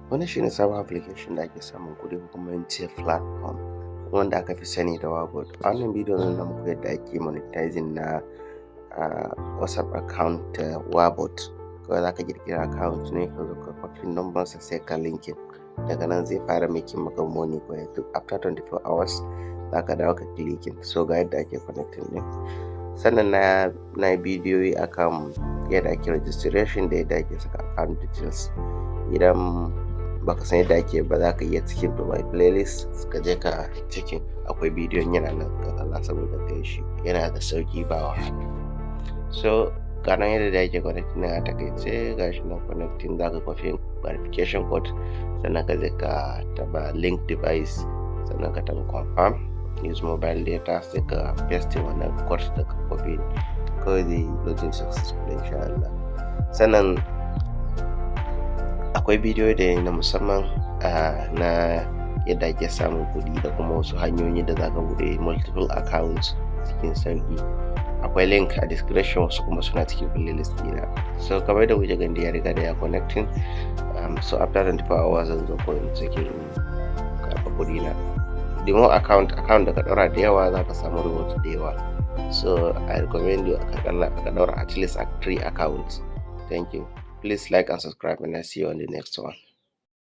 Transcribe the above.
Wannan shine sabon application da ake samun kuɗi ko kuma in ce platform wanda aka fi sani da Wabot. A wannan bidiyon zan nuna muku yadda ake monetizing na WhatsApp account Wabot. Kawai za ka ƙirƙira account ne ka zo ka copy number sa sai ka linkin. Daga nan zai fara making maka money kawai duk after 24 hours za ka dawo ka clicking. So ga yadda ake connecting ne. Sannan na yi bidiyoyi akan yadda ake registration da yadda ake saka account details. Idan baka san yadda ake ba za ka iya cikin my playlist ka je ka cikin akwai bidiyon yana nan ka kalla saboda kai shi yana da sauki ba wahala. So ga nan yadda ake connecting a takaice ga shi nan connecting za ka copy verification code sannan ka je ka taba link device sannan ka taba confirm use mobile data sai ka paste wannan code da ka copy kawai zai login successful insha Allah. Sannan akwai bidiyo da na musamman na yadda ake samun kuɗi da kuma wasu hanyoyi da za ka buɗe multiple accounts cikin sauƙi. Akwai link a description wasu kuma suna cikin playlist ɗina. So kamar da kuke gani ya riga da ya connecting. So after 24 hours zan zo ko in cikin karɓa kuɗi na. The more account da ka ɗaura da yawa za ka samu reward da yawa. So I recommend you ka ɗaura at least 3 accounts. Thank you. Please like and subscribe and I'll see you on the next one.